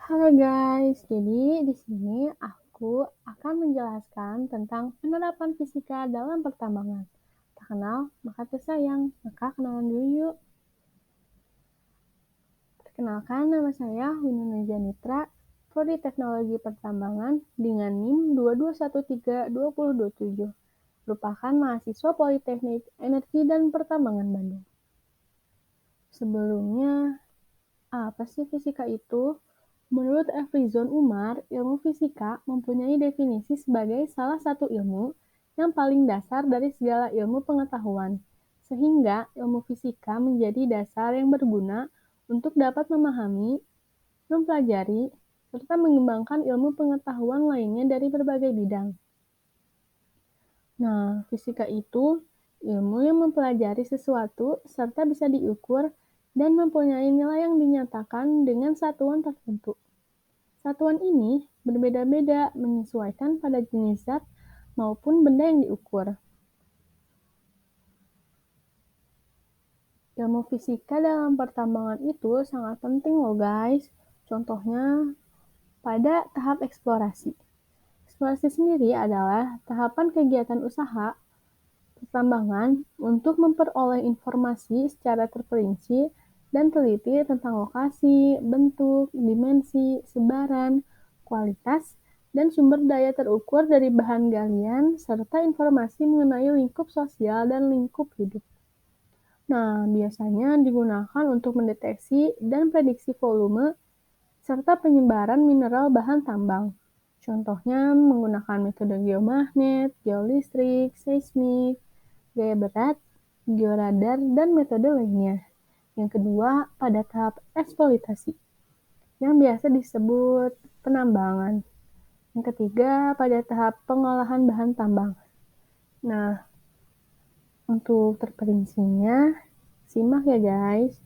Halo guys, jadi di sini aku akan menjelaskan tentang penerapan fisika dalam pertambangan. Tak kenal, maka tersayang. Maka kenalan dulu yuk. Perkenalkan, nama saya Winona Janitra, Prodi Teknologi Pertambangan dengan NIM 22132027. Merupakan mahasiswa Politeknik Energi dan Pertambangan Bandung. Sebelumnya, apa sih fisika itu? Menurut Efrizon Umar, ilmu fisika mempunyai definisi sebagai salah satu ilmu yang paling dasar dari segala ilmu pengetahuan, sehingga ilmu fisika menjadi dasar yang berguna untuk dapat memahami, mempelajari, serta mengembangkan ilmu pengetahuan lainnya dari berbagai bidang. Nah, fisika itu ilmu yang mempelajari sesuatu serta bisa diukur dan mempunyai nilai yang dinyatakan dengan satuan tertentu. Satuan ini berbeda-beda menyesuaikan pada jenis zat maupun benda yang diukur. Ilmu fisika dalam pertambangan itu sangat penting loh guys. Contohnya pada tahap eksplorasi. Eksplorasi sendiri adalah tahapan kegiatan usaha pertambangan untuk memperoleh informasi secara terperinci dan teliti tentang lokasi, bentuk, dimensi, sebaran, kualitas, dan sumber daya terukur dari bahan galian, serta informasi mengenai lingkup sosial dan lingkup hidup. Nah, biasanya digunakan untuk mendeteksi dan prediksi volume serta penyebaran mineral bahan tambang. Contohnya menggunakan metode geomagnet, geolistrik, seismik, gaya berat, georadar, dan metode lainnya. Yang kedua, pada tahap eksploitasi, yang biasa disebut penambangan. Yang ketiga, pada tahap pengolahan bahan tambang. Nah, untuk terperincinya, simak ya guys.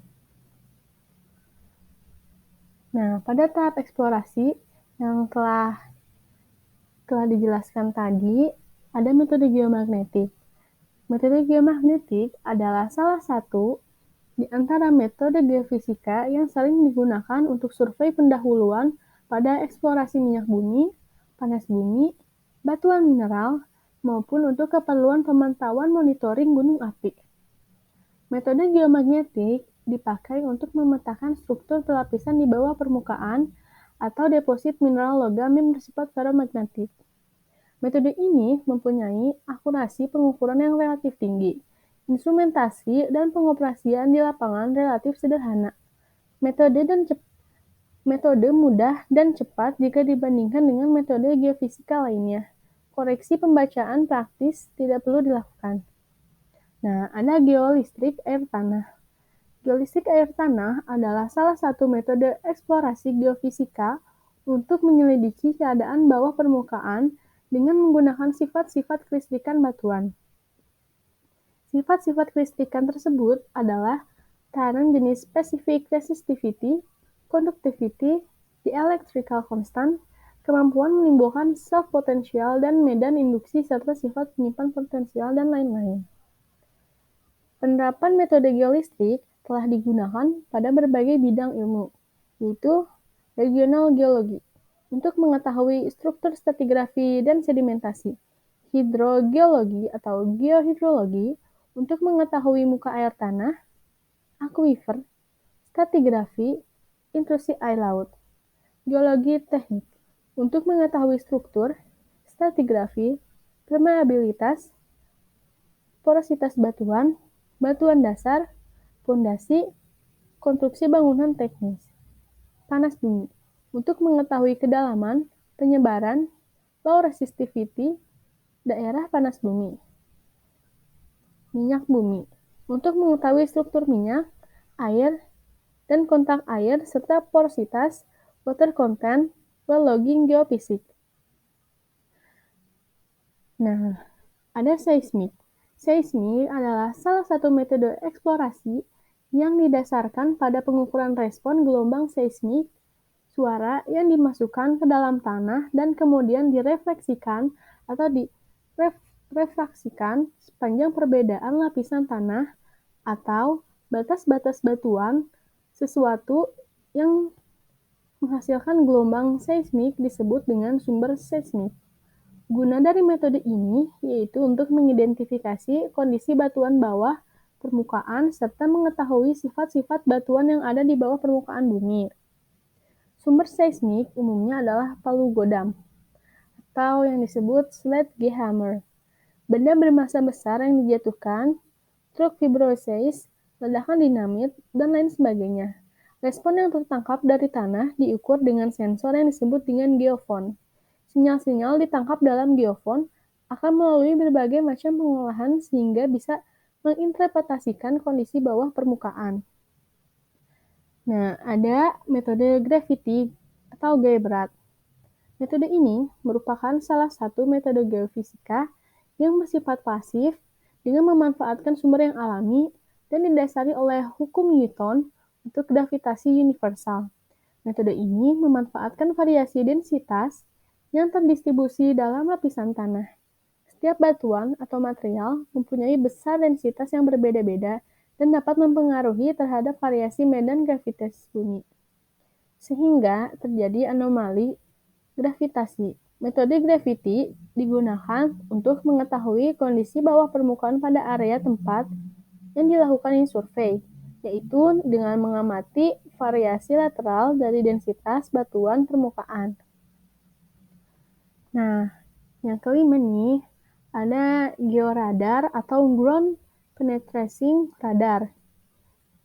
Nah, pada tahap eksplorasi yang telah dijelaskan tadi, ada metode geomagnetik. Metode geomagnetik adalah salah satu di antara metode geofisika yang sering digunakan untuk survei pendahuluan pada eksplorasi minyak bumi, panas bumi, batuan mineral, maupun untuk keperluan pemantauan monitoring gunung api. Metode geomagnetik dipakai untuk memetakan struktur lapisan di bawah permukaan atau deposit mineral logam yang bersifat ferromagnetik. Metode ini mempunyai akurasi pengukuran yang relatif tinggi. Instrumentasi dan pengoperasian di lapangan relatif sederhana. Metode mudah dan cepat jika dibandingkan dengan metode geofisika lainnya. Koreksi pembacaan praktis tidak perlu dilakukan. Nah, ada geolistrik air tanah. Geolistrik air tanah adalah salah satu metode eksplorasi geofisika untuk menyelidiki keadaan bawah permukaan dengan menggunakan sifat-sifat kelistrikan batuan. Sifat-sifat kelistrikan tersebut adalah tekanan jenis specific resistivity, conductivity, dielectrical constant, kemampuan menimbulkan self potensial dan medan induksi serta sifat penyimpan potensial dan lain-lain. Penerapan metode geolistrik telah digunakan pada berbagai bidang ilmu, yaitu regional geologi, untuk mengetahui struktur stratigrafi dan sedimentasi, hidrogeologi atau geohidrologi, untuk mengetahui muka air tanah, akuifer, stratigrafi, intrusi air laut, geologi teknik, untuk mengetahui struktur, stratigrafi, permeabilitas, porositas batuan, batuan dasar, fondasi, konstruksi bangunan teknis, panas bumi, untuk mengetahui kedalaman, penyebaran, low resistivity, daerah panas bumi, minyak bumi, untuk mengetahui struktur minyak, air, dan kontak air, serta porositas, water content, well logging geofisik. Nah, ada seismik. Seismik adalah salah satu metode eksplorasi yang didasarkan pada pengukuran respon gelombang seismik suara yang dimasukkan ke dalam tanah dan kemudian direfleksikan atau direfraksikan sepanjang perbedaan lapisan tanah atau batas-batas batuan sesuatu yang menghasilkan gelombang seismik disebut dengan sumber seismik. Guna dari metode ini yaitu untuk mengidentifikasi kondisi batuan bawah permukaan serta mengetahui sifat-sifat batuan yang ada di bawah permukaan bumi. Sumber seismik umumnya adalah palu godam atau yang disebut sledgehammer. Benda bermassa besar yang dijatuhkan, truk vibroseis, ledakan dinamit, dan lain sebagainya. Respon yang tertangkap dari tanah diukur dengan sensor yang disebut dengan geofon. Sinyal-sinyal ditangkap dalam geofon akan melalui berbagai macam pengolahan sehingga bisa menginterpretasikan kondisi bawah permukaan. Nah, ada metode gravity atau gaya berat. Metode ini merupakan salah satu metode geofisika yang bersifat pasif dengan memanfaatkan sumber yang alami dan didasari oleh hukum Newton untuk gravitasi universal. Metode ini memanfaatkan variasi densitas yang terdistribusi dalam lapisan tanah. Setiap batuan atau material mempunyai besar densitas yang berbeda-beda dan dapat mempengaruhi terhadap variasi medan gravitasi bumi, sehingga terjadi anomali gravitasi. Metode gravity digunakan untuk mengetahui kondisi bawah permukaan pada area tempat yang dilakukan survei, yaitu dengan mengamati variasi lateral dari densitas batuan permukaan. Nah, yang kelima nih, ada georadar atau ground penetrating radar,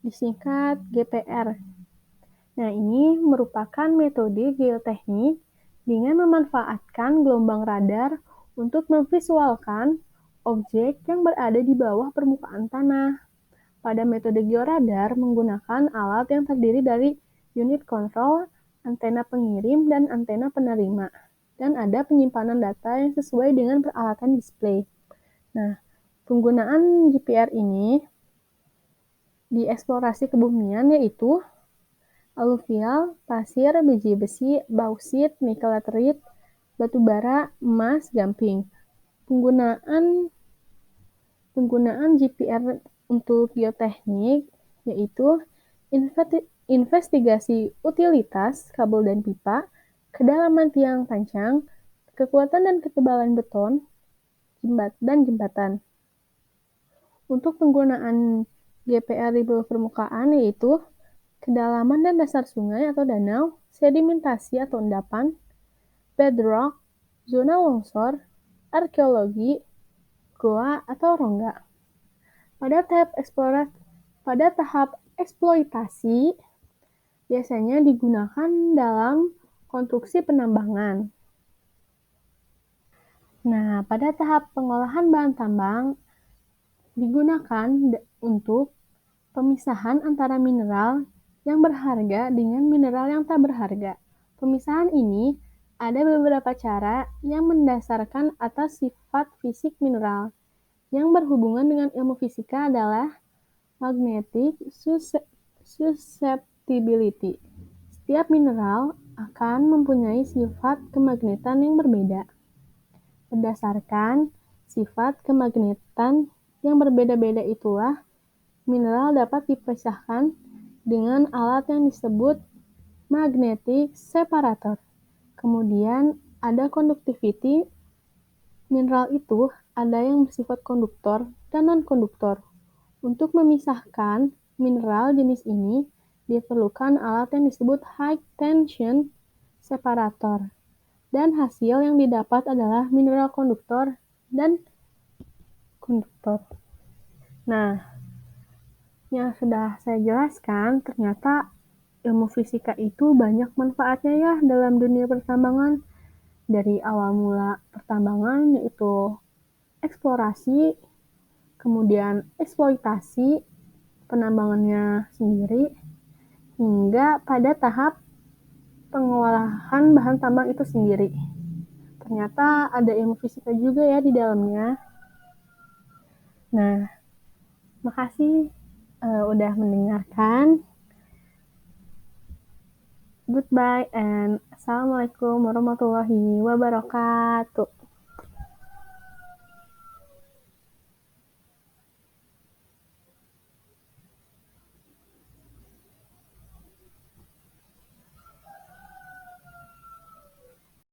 disingkat GPR. Nah, ini merupakan metode geoteknik dengan memanfaatkan gelombang radar untuk memvisualkan objek yang berada di bawah permukaan tanah. Pada metode georadar menggunakan alat yang terdiri dari unit kontrol, antena pengirim, dan antena penerima. Dan ada penyimpanan data yang sesuai dengan peralatan display. Nah, penggunaan GPR ini di eksplorasi kebumian yaitu aluvial, pasir, biji besi, bauksit, nikel laterit, batu bara, emas, gamping. Penggunaan GPR untuk geoteknik yaitu investigasi utilitas kabel dan pipa, kedalaman tiang pancang, kekuatan dan ketebalan beton, dan jembatan. Untuk penggunaan GPR di bawah permukaan yaitu kedalaman dan dasar sungai atau danau, sedimentasi atau endapan, bedrock, zona longsor, arkeologi, goa atau rongga. Pada tahap eksploitasi biasanya digunakan dalam konstruksi penambangan. Nah, pada tahap pengolahan bahan tambang digunakan untuk pemisahan antara mineral yang berharga dengan mineral yang tak berharga. Pemisahan ini ada beberapa cara yang mendasarkan atas sifat fisik mineral. Yang berhubungan dengan ilmu fisika adalah magnetic susceptibility. Setiap mineral akan mempunyai sifat kemagnetan yang berbeda. Berdasarkan sifat kemagnetan yang berbeda-beda itulah mineral dapat dipisahkan dengan alat yang disebut magnetic separator. Kemudian ada conductivity. Mineral itu ada yang bersifat konduktor dan non-konduktor. Untuk memisahkan mineral jenis ini diperlukan alat yang disebut high tension separator. Dan hasil yang didapat adalah mineral konduktor dan konduktor. Nah, yang sudah saya jelaskan, ternyata ilmu fisika itu banyak manfaatnya ya dalam dunia pertambangan. Dari awal mula pertambangan yaitu eksplorasi, kemudian eksploitasi penambangannya sendiri, hingga pada tahap pengolahan bahan tambang itu sendiri. Ternyata ada ilmu fisika juga ya di dalamnya. Nah, makasih udah mendengarkan. Goodbye and assalamualaikum warahmatullahi wabarakatuh.